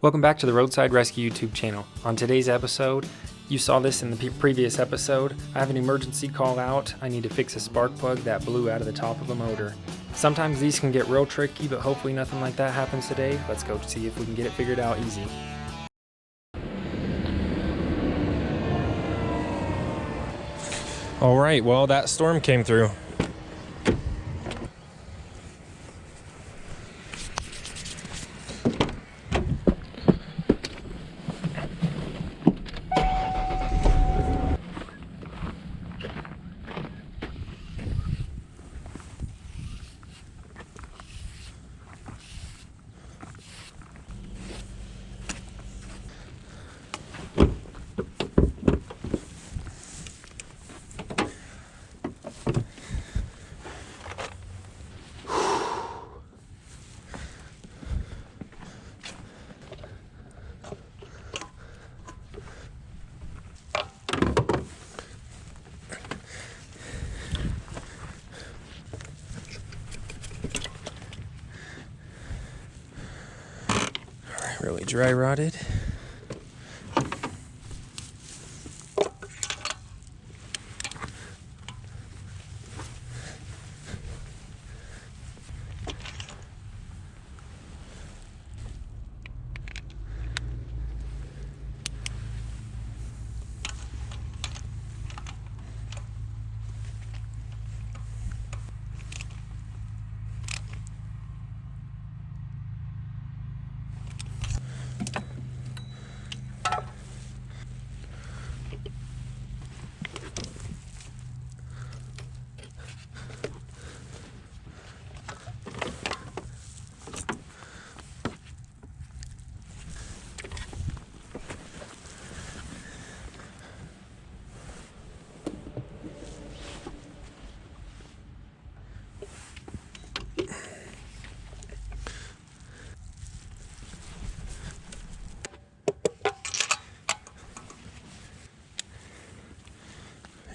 Welcome back to the Roadside Rescue YouTube channel. On today's episode, you saw this in the previous episode, I have an emergency call out. I need to fix a spark plug that blew out of the top of a motor. Sometimes these can get real tricky, but hopefully nothing like that happens today. Let's go see if we can get it figured out easy. All right, well, that storm came through. Really dry rotted.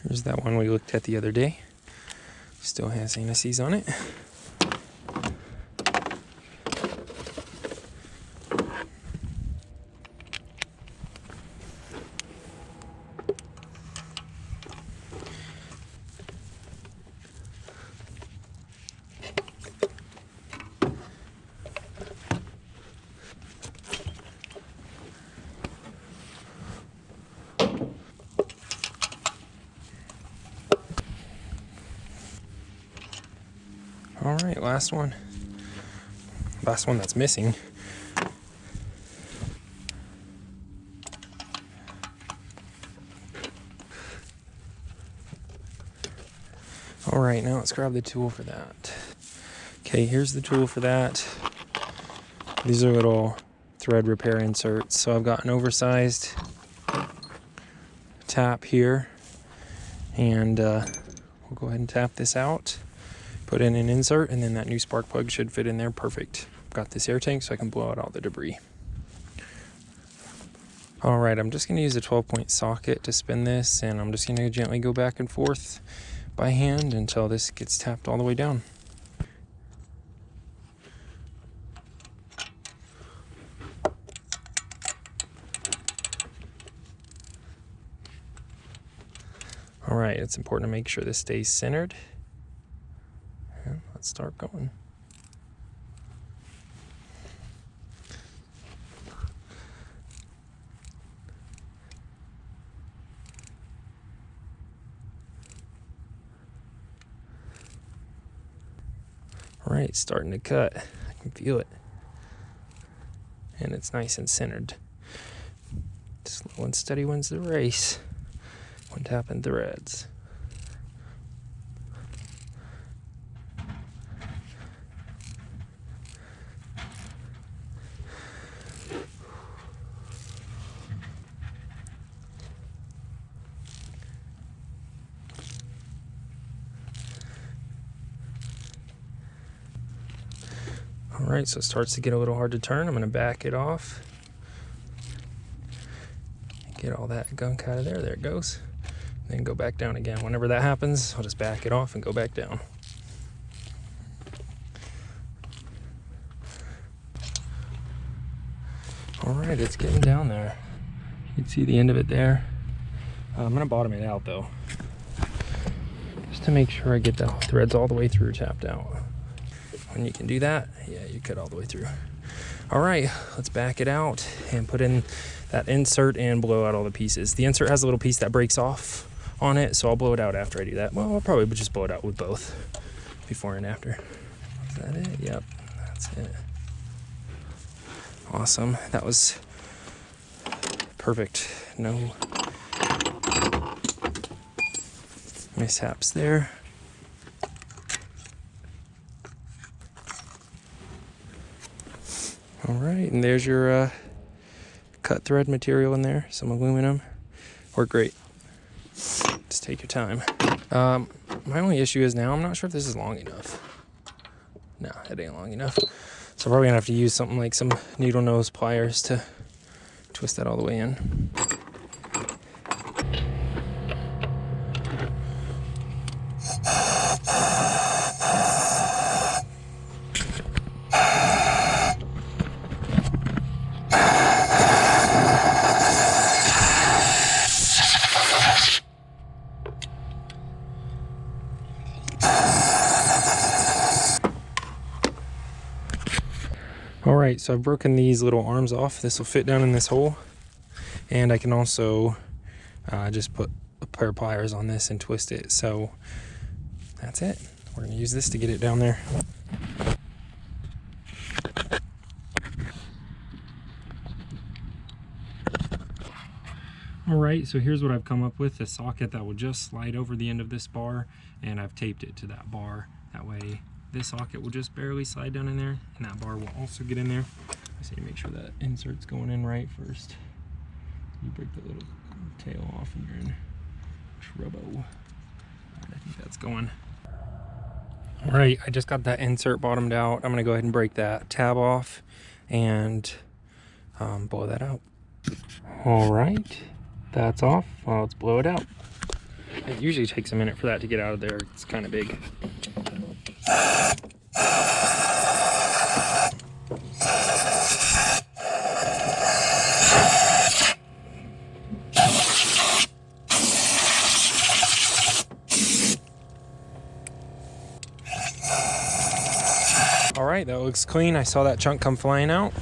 Here's that one we looked at the other day. Still has anti-seize on it. All right, last one. Last one that's missing. All right, now let's grab the tool for that. Okay, here's the tool for that. These are little thread repair inserts. So I've got an oversized tap here, and we'll go ahead and tap this out. Put in an insert, and then that new spark plug should fit in there perfect. Got this air tank so I can blow out all the debris. All right, I'm just gonna use a 12-point socket to spin this, and I'm just gonna gently go back and forth by hand until this gets tapped all the way down. All right, it's important to make sure this stays centered. Let's start going. All right, it's starting to cut. I can feel it. And it's nice and centered. Slow and steady wins the race when tapping threads. All right, so it starts to get a little hard to turn. I'm going to back it off. Get all that gunk out of there. There it goes. Then go back down again. Whenever that happens, I'll just back it off and go back down. All right, it's getting down there. You can see the end of it there. I'm gonna bottom it out though, just to make sure I get the threads all the way through tapped out. When you can do that, yeah, you cut all the way through. All right, let's back it out and put in that insert and blow out all the pieces. The insert has a little piece that breaks off on it, so I'll blow it out after I do that. Well, I'll probably just blow it out with both, before and after. Is that it? Yep, that's it. Awesome, that was perfect. No mishaps there. All right, and there's your cut thread material in there, some aluminum. Worked great. Just take your time. My only issue is now I'm not sure if this is long enough. No, it ain't long enough. So I'm probably gonna have to use something like some needle nose pliers to twist that all the way in. All right, so I've broken these little arms off. This will fit down in this hole. And I can also just put a pair of pliers on this and twist it. So that's it. We're gonna use this to get it down there. All right, so here's what I've come up with, a socket that will just slide over the end of this bar, and I've taped it to that bar. That way this socket will just barely slide down in there, and that bar will also get in there. I just need to make sure that insert's going in right first. You break the little tail off and you're in trouble. All right, I think that's going. All right, I just got that insert bottomed out. I'm gonna go ahead and break that tab off and blow that out. All right, that's off. Well, let's blow it out. It usually takes a minute for that to get out of there. It's kind of big. All right, that looks clean. I saw that chunk come flying out.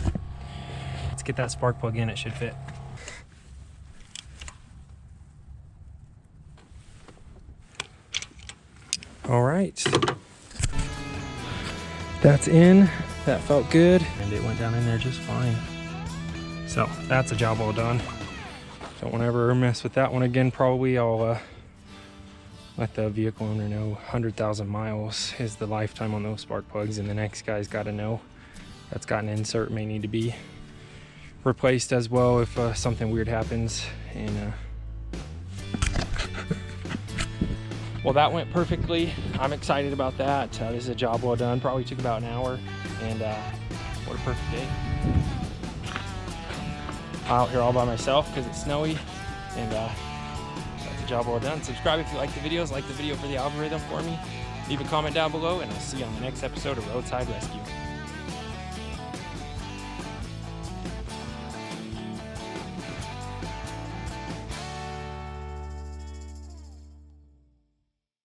Let's get that spark plug in, it should fit. All right, that's in. That felt good, and it went down in there just fine. So that's a job well done. Don't want to ever mess with that one again. Probably I'll let the vehicle owner know 100,000 miles is the lifetime on those spark plugs, and the next guy's got to know that's got an insert, may need to be replaced as well if something weird happens. And well, that went perfectly. I'm excited about that. This is a job well done. Probably took about an hour, and what a perfect day. Out here all by myself because it's snowy, and that's a job well done. Subscribe if you like the videos, like the video for the algorithm for me. Leave a comment down below, and I'll see you on the next episode of Roadside Rescue.